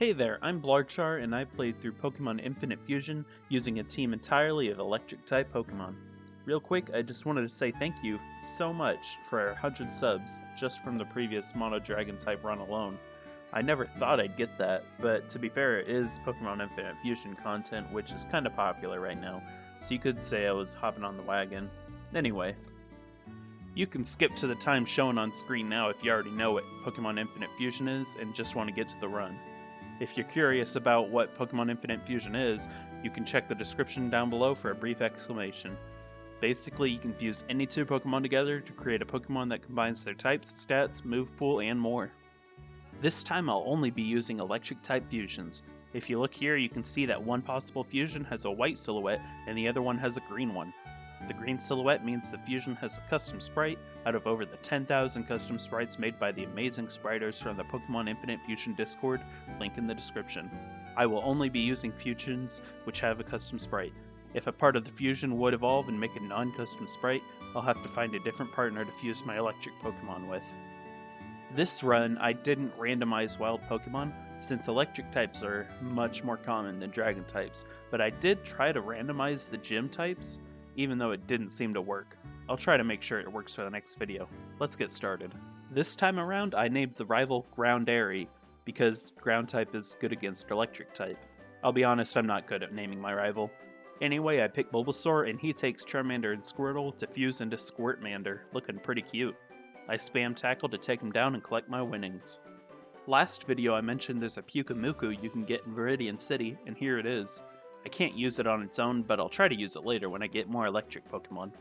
Hey there, I'm Blarchar, and I played through Pokemon Infinite Fusion using a team entirely of Electric-type Pokemon. Real quick, I just wanted to say thank you so much for our 100 subs just from the previous Mono Dragon type run alone. I never thought I'd get that, but to be fair, it is Pokemon Infinite Fusion content, which is kind of popular right now, so you could say I was hopping on the wagon. Anyway, you can skip to the time shown on screen now if you already know what Pokemon Infinite Fusion is and just want to get to the run. If you're curious about what Pokemon Infinite Fusion is, you can check the description down below for a brief explanation. Basically, you can fuse any two Pokemon together to create a Pokemon that combines their types, stats, move pool, and more. This time I'll only be using electric type fusions. If you look here, you can see that one possible fusion has a white silhouette and the other one has a green one. The green silhouette means the fusion has a custom sprite out of over the 10,000 custom sprites made by the amazing spriters from the Pokemon Infinite Fusion Discord, link in the description. I will only be using fusions which have a custom sprite. If a part of the fusion would evolve and make a non-custom sprite, I'll have to find a different partner to fuse my electric Pokemon with. This run, I didn't randomize wild Pokemon, since electric types are much more common than dragon types, but I did try to randomize the gym types, even though it didn't seem to work. I'll try to make sure it works for the next video. Let's get started. This time around, I named the rival Groundary, because ground type is good against electric type. I'll be honest, I'm not good at naming my rival. Anyway, I pick Bulbasaur, and he takes Charmander and Squirtle to fuse into Squirtmander, looking pretty cute. I spam Tackle to take him down and collect my winnings. Last video I mentioned there's a Pyukumuku you can get in Viridian City, and here it is. I can't use it on its own, but I'll try to use it later when I get more electric Pokemon.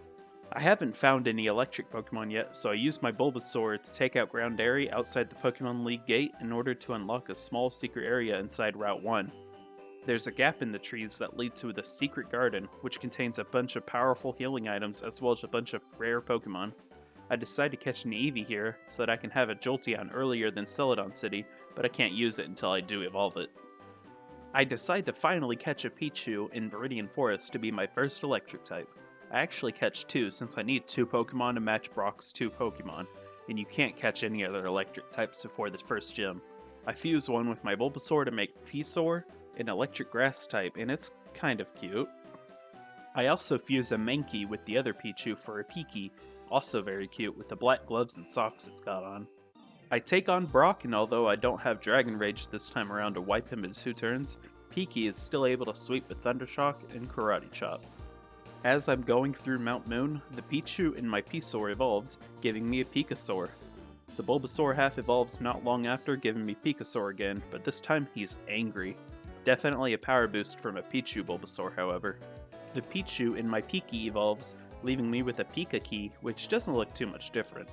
I haven't found any electric Pokemon yet, so I used my Bulbasaur to take out Groundary outside the Pokemon League gate in order to unlock a small secret area inside Route 1. There's a gap in the trees that lead to the Secret Garden, which contains a bunch of powerful healing items as well as a bunch of rare Pokemon. I decide to catch an Eevee here so that I can have a Jolteon earlier than Celadon City, but I can't use it until I do evolve it. I decide to finally catch a Pichu in Viridian Forest to be my first electric type. I actually catch two since I need two Pokemon to match Brock's two Pokemon, and you can't catch any other electric types before the first gym. I fuse one with my Bulbasaur to make Pisaur, an electric grass type, and it's kind of cute. I also fuse a Mankey with the other Pichu for a Piki, also very cute with the black gloves and socks it's got on. I take on Brock, and although I don't have Dragon Rage this time around to wipe him in 2 turns, Piki is still able to sweep with Thunder Shock and Karate Chop. As I'm going through Mount Moon, the Pichu in my Pisaur evolves, giving me a Pikasaur. The Bulbasaur half evolves not long after, giving me Pikasaur again, but this time he's angry. Definitely a power boost from a Pichu Bulbasaur, however. The Pichu in my Piki evolves, leaving me with a Pika-Key, which doesn't look too much different.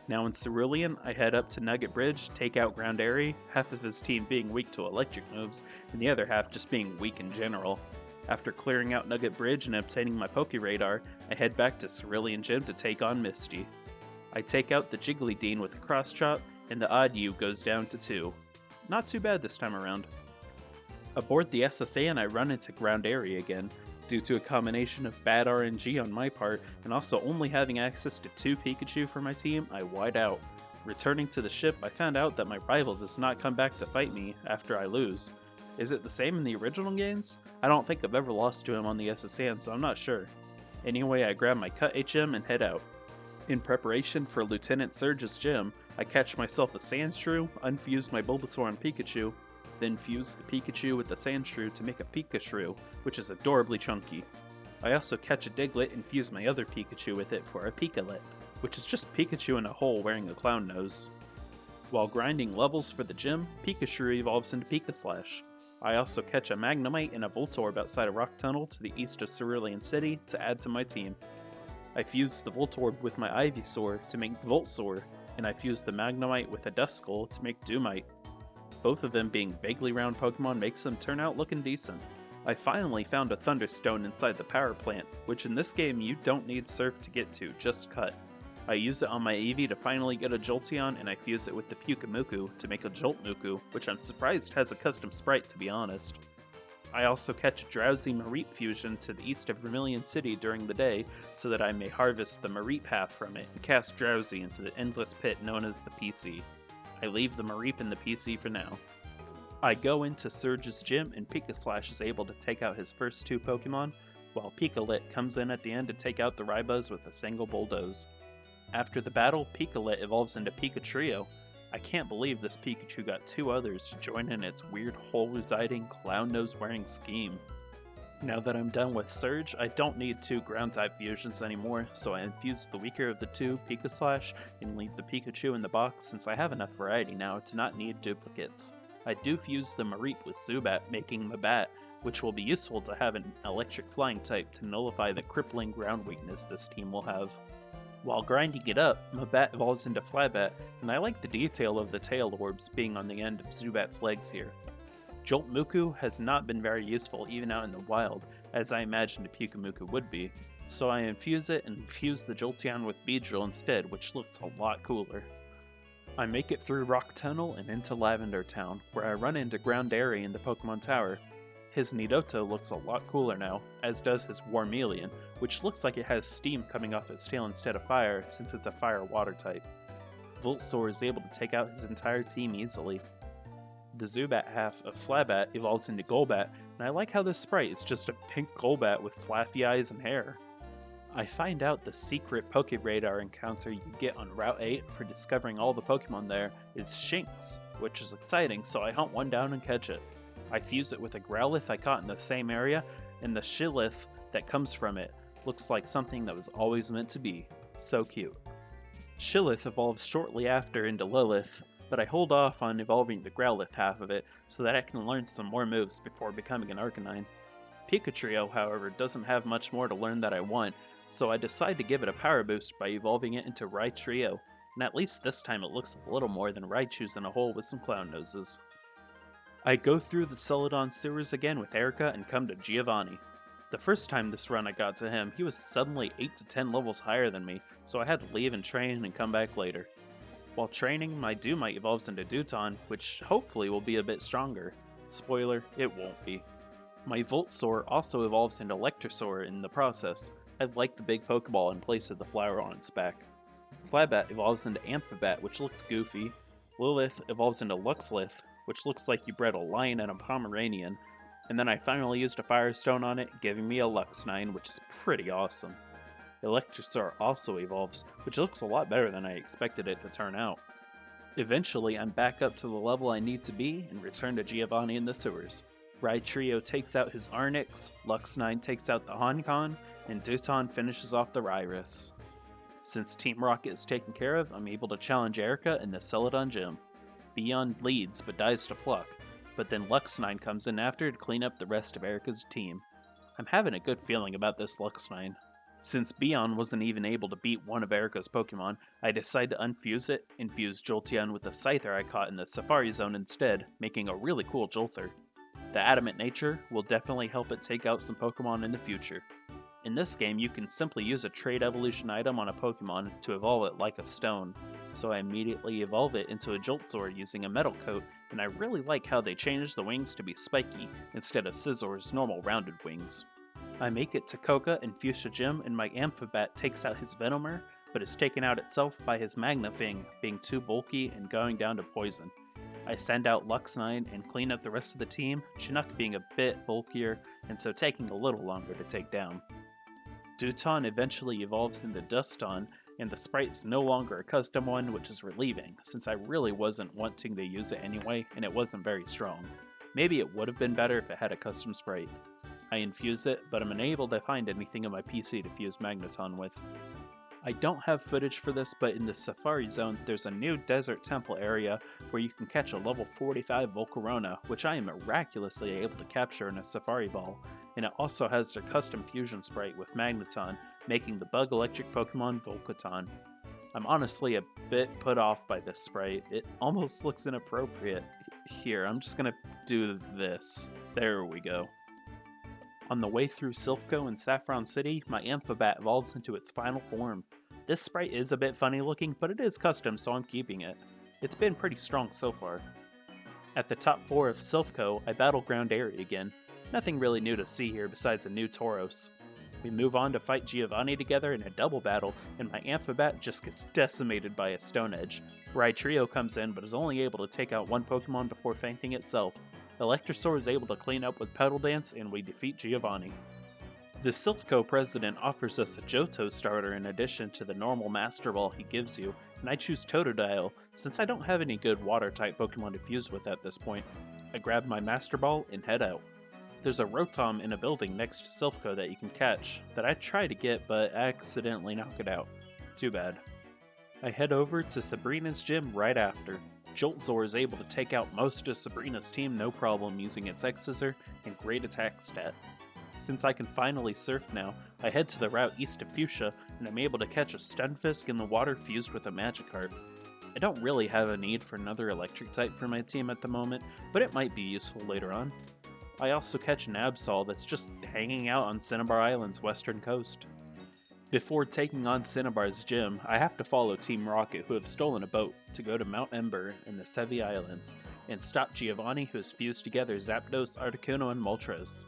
Now in Cerulean, I head up to Nugget Bridge, take out Groundary, half of his team being weak to electric moves, and the other half just being weak in general. After clearing out Nugget Bridge and obtaining my Poké-Radar, I head back to Cerulean Gym to take on Misty. I take out the Jigglydean with a Cross Chop, and the Oddyu goes down to 2. Not too bad this time around. Aboard the SSA and I run into Groundary again. Due to a combination of bad RNG on my part, and also only having access to 2 Pikachu for my team, I white out. Returning to the ship, I found out that my rival does not come back to fight me after I lose. Is it the same in the original games? I don't think I've ever lost to him on the SSN, so I'm not sure. Anyway, I grab my Cut HM and head out. In preparation for Lieutenant Surge's gym, I catch myself a Sandshrew, unfuse my Bulbasaur and Pikachu, then fuse the Pikachu with the Sandshrew to make a Pikashrew, which is adorably chunky. I also catch a Diglett and fuse my other Pikachu with it for a Pikalet, which is just Pikachu in a hole wearing a clown nose. While grinding levels for the gym, Pikashrew evolves into Pikaslash. I also catch a Magnemite and a Voltorb outside a rock tunnel to the east of Cerulean City to add to my team. I fuse the Voltorb with my Ivysaur to make Voltsaur, and I fuse the Magnemite with a Duskull to make Dumite. Both of them being vaguely round Pokemon makes them turn out looking decent. I finally found a Thunderstone inside the power plant, which in this game you don't need Surf to get to, just Cut. I use it on my Eevee to finally get a Jolteon, and I fuse it with the Pyukumuku to make a Joltmuku, which I'm surprised has a custom sprite to be honest. I also catch a Drowsy Mareep fusion to the east of Vermilion City during the day so that I may harvest the Mareep half from it and cast Drowsy into the endless pit known as the PC. I leave the Mareep in the PC for now. I go into Surge's gym and Pikaslash is able to take out his first 2 Pokemon, while Pikalit comes in at the end to take out the Rybuzz with a single bulldoze. After the battle, Pikalit evolves into Pikatrio. I can't believe this Pikachu got 2 others to join in its weird hole-residing, clown-nose-wearing scheme. Now that I'm done with Surge, I don't need 2 Ground-type fusions anymore, so I infuse the weaker of the 2, Pikaslash, and leave the Pikachu in the box since I have enough variety now to not need duplicates. I do fuse the Mareep with Zubat, making Mabat, which will be useful to have an electric flying type to nullify the crippling ground weakness this team will have. While grinding it up, Mabat evolves into Flabat, and I like the detail of the tail orbs being on the end of Zubat's legs here. Joltmuku has not been very useful even out in the wild, as I imagined a Pyukumuku would be, so I infuse it and fuse the Jolteon with Beedrill instead, which looks a lot cooler. I make it through Rock Tunnel and into Lavender Town, where I run into Groundary in the Pokemon Tower. His Nidoto looks a lot cooler now, as does his Warmeleon, which looks like it has steam coming off its tail instead of fire, since it's a fire-water type. Voltsaur is able to take out his entire team easily. The Zubat half of Flabat evolves into Golbat, and I like how this sprite is just a pink Golbat with flappy eyes and hair. I find out the secret Pokeradar encounter you get on Route 8 for discovering all the Pokemon there is Shinx, which is exciting, so I hunt one down and catch it. I fuse it with a Growlithe I caught in the same area, and the Shillith that comes from it looks like something that was always meant to be. So cute. Shillith evolves shortly after into Lilith, but I hold off on evolving the Growlithe half of it so that I can learn some more moves before becoming an Arcanine. Pikatrio, however, doesn't have much more to learn that I want, so I decide to give it a power boost by evolving it into Rhytrio, and at least this time it looks a little more than Raichu's in a hole with some clown noses. I go through the Celadon sewers again with Erica and come to Giovanni. The first time this run I got to him, he was suddenly 8 to 10 levels higher than me, so I had to leave and train and come back later. While training, my Dumite evolves into Duton, which hopefully will be a bit stronger. Spoiler, it won't be. My Voltsaur also evolves into Electrosaur in the process. I like the big Pokeball in place of the flower on its back. Flabat evolves into Amphabat, which looks goofy. Lilith evolves into Luxlith, which looks like you bred a lion and a Pomeranian. And then I finally used a Firestone on it, giving me a Luxnine, which is pretty awesome. Electrosaur also evolves, which looks a lot better than I expected it to turn out. Eventually, I'm back up to the level I need to be and return to Giovanni in the sewers. Rhytrio takes out his Arnix, Luxnine takes out the Honkon, and Duton finishes off the Ryrus. Since Team Rocket is taken care of, I'm able to challenge Erica in the Celadon gym. Beyond leads but dies to Pluck, but then Luxnine comes in after to clean up the rest of Erica's team. I'm having a good feeling about this Luxnine. Since Beyond wasn't even able to beat one of Erica's Pokemon, I decide to unfuse it and fuse Jolteon with the Scyther I caught in the Safari Zone instead, making a really cool Jolter. The adamant nature will definitely help it take out some Pokemon in the future. In this game, you can simply use a trade evolution item on a Pokemon to evolve it like a stone, so I immediately evolve it into a Joltzor using a metal coat, and I really like how they changed the wings to be spiky instead of Scizzor's normal rounded wings. I make it to Koga and Fuchsia Gym, and my Amphabat takes out his Venomer, but is taken out itself by his Magnafang being too bulky and going down to poison. I send out Luxnine and clean up the rest of the team, Chinook being a bit bulkier and so taking a little longer to take down. Duton eventually evolves into Duston, and the sprite's no longer a custom one, which is relieving, since I really wasn't wanting to use it anyway, and it wasn't very strong. Maybe it would have been better if it had a custom sprite. I infuse it, but I'm unable to find anything in my PC to fuse Magneton with. I don't have footage for this, but in the Safari Zone, there's a new desert temple area where you can catch a level 45 Volcarona, which I am miraculously able to capture in a Safari Ball, and it also has their custom fusion sprite with Magneton, making the bug electric Pokemon Volcaton. I'm honestly a bit put off by this sprite. It almost looks inappropriate. Here, I'm just gonna do this. There we go. On the way through Silphco and Saffron City, my Amphabat evolves into its final form. This sprite is a bit funny looking, but it is custom, so I'm keeping it. It's been pretty strong so far. At the top 4 of Silphco, I battle Groundary again. Nothing really new to see here besides a new Tauros. We move on to fight Giovanni together in a double battle, and my Amphabat just gets decimated by a Stone Edge. Rhytrio comes in but is only able to take out one Pokemon before fainting itself. Electrosaur is able to clean up with Petal Dance and we defeat Giovanni. The Silphco president offers us a Johto starter in addition to the normal Master Ball he gives you, and I choose Totodile since I don't have any good water-type Pokemon to fuse with at this point. I grab my Master Ball and head out. There's a Rotom in a building next to Silphco that you can catch that I try to get but accidentally knock it out. Too bad. I head over to Sabrina's gym right after. Joltzor is able to take out most of Sabrina's team no problem using its X-Scissor and great attack stat. Since I can finally surf now, I head to the route east of Fuchsia and I'm able to catch a Stunfisk in the water fused with a Magikarp. I don't really have a need for another electric type for my team at the moment, but it might be useful later on. I also catch an Absol that's just hanging out on Cinnabar Island's western coast. Before taking on Cinnabar's gym, I have to follow Team Rocket, who have stolen a boat, to go to Mount Ember in the Sevi Islands, and stop Giovanni, who has fused together Zapdos, Articuno, and Moltres.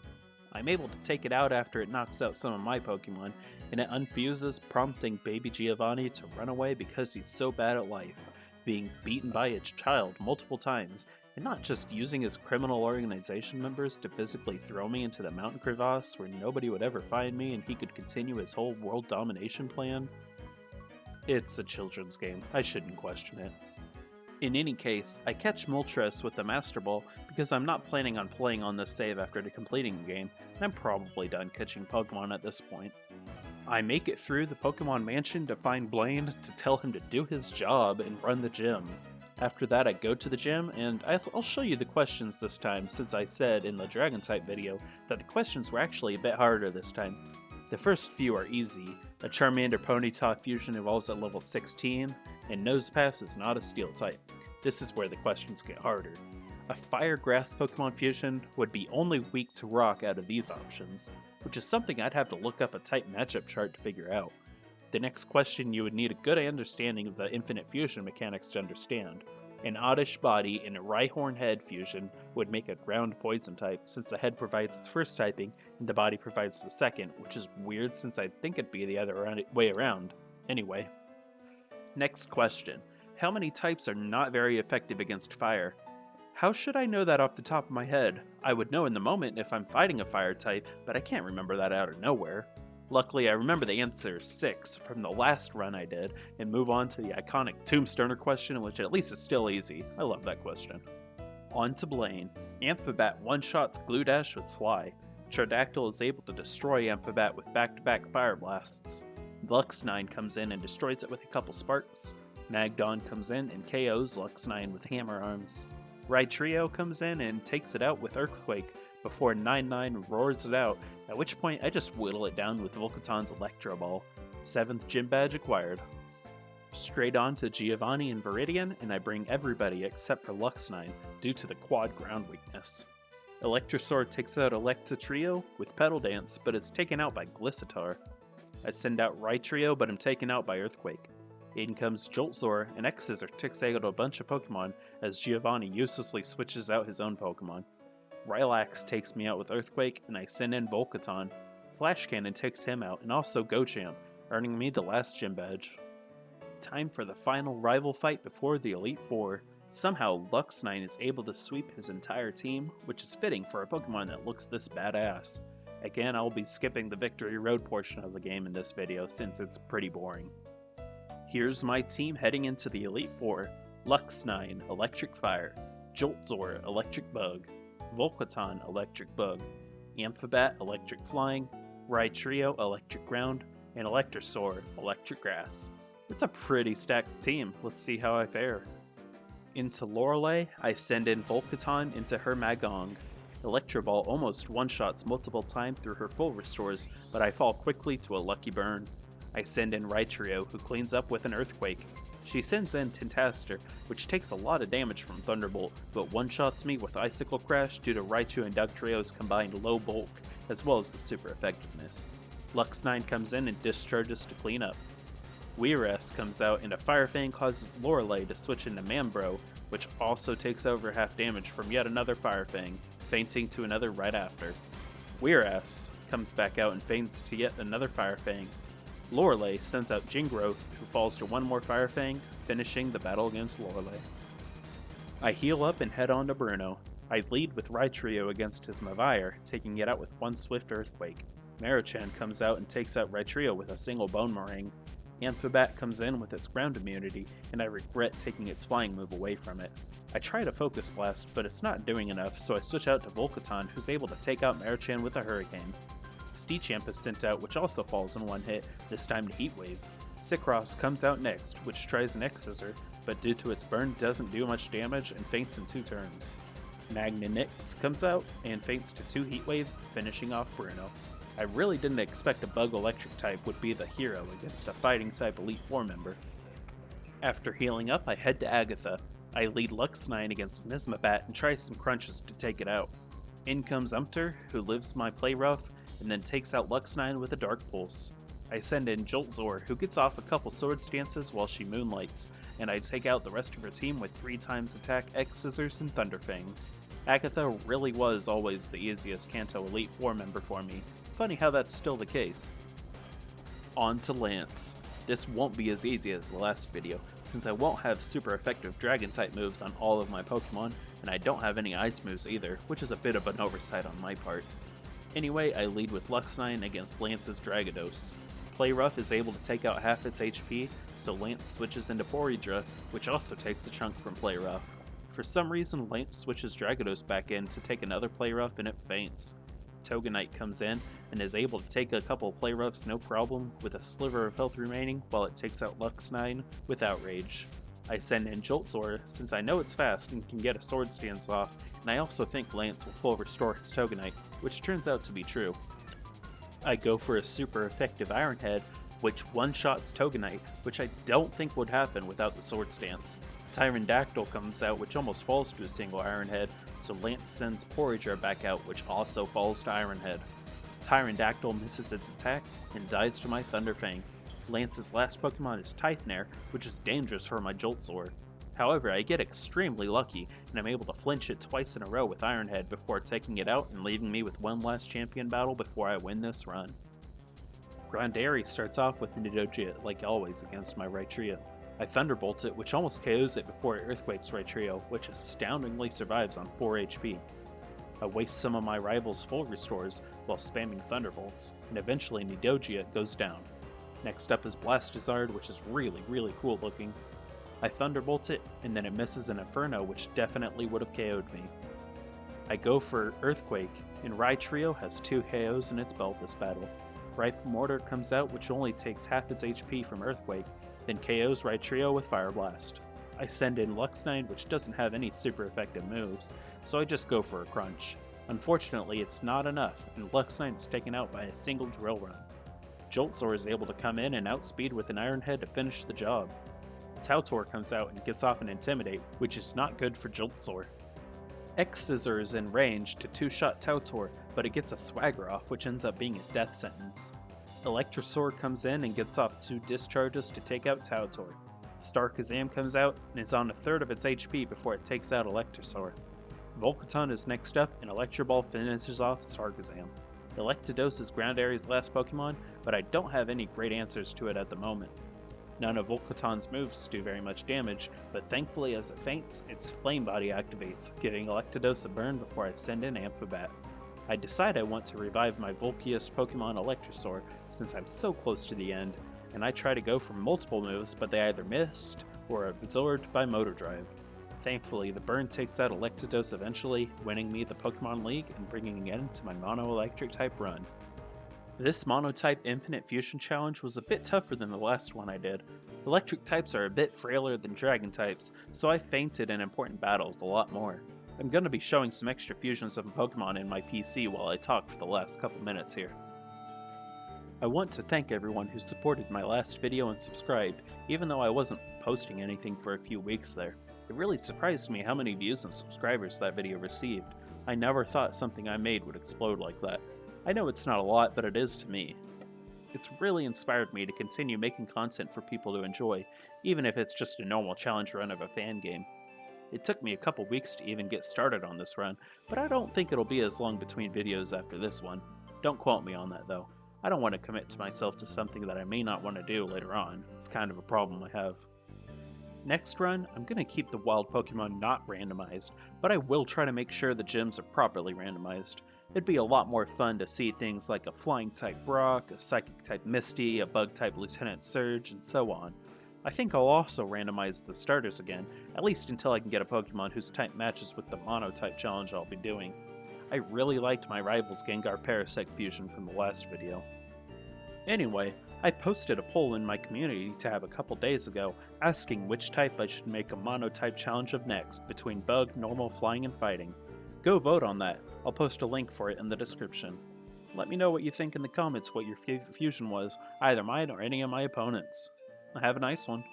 I'm able to take it out after it knocks out some of my Pokemon, and it unfuses, prompting baby Giovanni to run away because he's so bad at life, being beaten by a child multiple times, and not just using his criminal organization members to physically throw me into the mountain crevasse where nobody would ever find me and he could continue his whole world domination plan. It's a children's game, I shouldn't question it. In any case, I catch Moltres with the Master Ball because I'm not planning on playing on this save after completing the game, and I'm probably done catching Pokemon at this point. I make it through the Pokemon Mansion to find Blaine to tell him to do his job and run the gym. After that, I go to the gym, and I'll show you the questions this time since I said in the Dragon-type video that the questions were actually a bit harder this time. The first few are easy. A Charmander Ponyta fusion evolves at level 16, and Nosepass is not a Steel type. This is where the questions get harder. A Fire Grass Pokemon fusion would be only weak to Rock out of these options, which is something I'd have to look up a type matchup chart to figure out. The next question you would need a good understanding of the Infinite Fusion mechanics to understand. An Oddish Body and a Rhyhorn Head fusion would make a ground poison type since the head provides its first typing and the body provides the second, which is weird since I think it'd be the other way around. Anyway. Next question. How many types are not very effective against fire? How should I know that off the top of my head? I would know in the moment if I'm fighting a fire type, but I can't remember that out of nowhere. Luckily, I remember the answer 6 from the last run I did, and move on to the iconic Tombstoner question, which at least is still easy. I love that question. On to Blaine. Amphabat one-shots Glue Dash with Fly. Charactactyl is able to destroy Amphabat with back-to-back Fire Blasts. Luxnine comes in and destroys it with a couple Sparks. Magdon comes in and KOs Luxnine with Hammer Arms. Rhytrio comes in and takes it out with Earthquake, before 9-9 roars it out, at which point I just whittle it down with Volcaton's Electro Ball. 7th Gym Badge acquired. Straight on to Giovanni and Viridian, and I bring everybody except for Luxnine, due to the quad ground weakness. Electrosaur takes out Electatrio with Petal Dance, but is taken out by Glissatar. I send out Rhytrio, but am taken out by Earthquake. In comes Joltzor, and X-Scissor takes out a bunch of Pokemon as Giovanni uselessly switches out his own Pokemon. Rylax takes me out with Earthquake, and I send in Volcaton. Flash Cannon takes him out, and also Gochamp, earning me the last Gym Badge. Time for the final rival fight before the Elite Four. Somehow, Luxnine is able to sweep his entire team, which is fitting for a Pokemon that looks this badass. Again, I'll be skipping the Victory Road portion of the game in this video since it's pretty boring. Here's my team heading into the Elite Four. Luxnine, Electric Fire. Joltzor, Electric Bug. Volcaton, Electric Bug, Amphabat, Electric Flying, Rhytrio, Electric Ground, and Electrosaur, Electric Grass. It's a pretty stacked team. Let's see how I fare. Into Lorelei, I send in Volcaton into her Magong. Electro Ball almost one-shots multiple times through her full restores, but I fall quickly to a lucky burn. I send in Rhytrio, who cleans up with an Earthquake. She sends in Tentaster, which takes a lot of damage from Thunderbolt, but one-shots me with Icicle Crash due to Raichu and Dugtrio's combined low bulk, as well as the super effectiveness. Luxnine comes in and discharges to clean up. Weiras comes out and a Fire Fang causes Lorelei to switch into Mambro, which also takes over half damage from yet another Fire Fang, fainting to another right after. Weiras comes back out and faints to yet another Fire Fang. Lorelei sends out Jingrowth, who falls to one more Fire Fang, finishing the battle against Lorelei. I heal up and head on to Bruno. I lead with Rhytrio against his Mavire, taking it out with one swift Earthquake. Marichan comes out and takes out Rhytrio with a single Bone Meringue. Amphibat comes in with its ground immunity, and I regret taking its flying move away from it. I try to Focus Blast, but it's not doing enough, so I switch out to Volcaton, who's able to take out Marichan with a Hurricane. Steechamp is sent out, which also falls in one hit, this time to Heat Wave. Sicross comes out next, which tries an X-Scissor, but due to its burn doesn't do much damage and faints in 2 turns. Magnanix comes out and faints to 2 Heat Waves, finishing off Bruno. I really didn't expect a Bug Electric type would be the hero against a Fighting type Elite Four member. After healing up, I head to Agatha. I lead Luxnine against Mismabat and try some crunches to take it out. In comes Umpter, who lives my play rough, and then takes out Luxnine with a Dark Pulse. I send in Joltzor, who gets off a couple sword stances while she moonlights, and I take out the rest of her team with 3 times attack, X-Scissors, and Thunderfangs. Agatha really was always the easiest Kanto Elite Four member for me. Funny how that's still the case. On to Lance. This won't be as easy as the last video, since I won't have super effective Dragon-type moves on all of my Pokemon, and I don't have any Ice moves either, which is a bit of an oversight on my part. Anyway, I lead with Luxnine against Lance's Dragados. Play Rough is able to take out half its HP, so Lance switches into Porydra, which also takes a chunk from Play Rough. For some reason, Lance switches Dragados back in to take another Play Rough and it faints. Toganite comes in and is able to take a couple of Play Roughs no problem with a sliver of health remaining while it takes out Luxnine with Outrage. I send in Joltzor since I know it's fast and can get a Sword Stance off, and I also think Lance will full restore his Toganite, which turns out to be true. I go for a super effective Iron Head, which one-shots Toganite, which I don't think would happen without the Sword Stance. Tyrandactyl comes out, which almost falls to a single Iron Head, so Lance sends Poryjar back out, which also falls to Iron Head. Tyrandactyl misses its attack and dies to my Thunderfang. Lance's last Pokemon is Titanair, which is dangerous for my Joltzor. However, I get extremely lucky, and I'm able to flinch it twice in a row with Iron Head before taking it out and leaving me with one last champion battle before I win this run. Grandairi starts off with Nidogia, like always, against my Rhytrio. I Thunderbolt it, which almost KOs it before it Earthquakes Rhytrio, which astoundingly survives on 4 HP. I waste some of my rival's full restores while spamming Thunderbolts, and eventually Nidogia goes down. Next up is Blastizard, which is really cool looking. I Thunderbolt it, and then it misses an Inferno, which definitely would have KO'd me. I go for Earthquake, and Rhytrio has 2 KOs in its belt this battle. Ripe Mortar comes out, which only takes half its HP from Earthquake, then KOs Rhytrio with Fire Blast. I send in Luxnine, which doesn't have any super effective moves, so I just go for a Crunch. Unfortunately, it's not enough, and Luxnine is taken out by a single Drill Run. Joltzor is able to come in and outspeed with an Iron Head to finish the job. Tautor comes out and gets off an Intimidate, which is not good for Joltzor. X-Scissor is in range to 2-shot Tautor, but it gets a Swagger off, which ends up being a death sentence. Electrosaur comes in and gets off 2 discharges to take out Tautor. Starkazam comes out and is on a third of its HP before it takes out Electrosaur. Volcaton is next up, and Electroball finishes off Starkazam. Electados is Grandairi's last Pokemon, but I don't have any great answers to it at the moment. None of Volcaton's moves do very much damage, but thankfully as it faints, its Flame Body activates, giving Electados a burn before I send in Amphibat. I decide I want to revive my bulkiest Pokemon Electrosaur since I'm so close to the end, and I try to go for multiple moves, but they either missed or are absorbed by Motor Drive. Thankfully, the burn takes out Electados eventually, winning me the Pokemon League and bringing an end to my Mono-Electric type run. This Mono-type Infinite Fusion challenge was a bit tougher than the last one I did. Electric types are a bit frailer than Dragon types, so I fainted in important battles a lot more. I'm going to be showing some extra fusions of Pokemon in my PC while I talk for the last couple minutes here. I want to thank everyone who supported my last video and subscribed, even though I wasn't posting anything for a few weeks there. It really surprised me how many views and subscribers that video received. I never thought something I made would explode like that. I know it's not a lot, but it is to me. It's really inspired me to continue making content for people to enjoy, even if it's just a normal challenge run of a fan game. It took me a couple weeks to even get started on this run, but I don't think it'll be as long between videos after this one. Don't quote me on that though. I don't want to commit to myself to something that I may not want to do later on. It's kind of a problem I have. Next run, I'm going to keep the wild Pokemon not randomized, but I will try to make sure the gyms are properly randomized. It'd be a lot more fun to see things like a flying type Brock, a psychic type Misty, a bug type Lieutenant Surge, and so on. I think I'll also randomize the starters again, at least until I can get a Pokemon whose type matches with the Mono type challenge I'll be doing. I really liked my rival's Gengar Parasect fusion from the last video. Anyway, I posted a poll in my community tab a couple days ago asking which type I should make a mono type challenge of next between bug, normal, flying, and fighting. Go vote on that. I'll post a link for it in the description. Let me know what you think in the comments what your fusion was, either mine or any of my opponents. Have a nice one.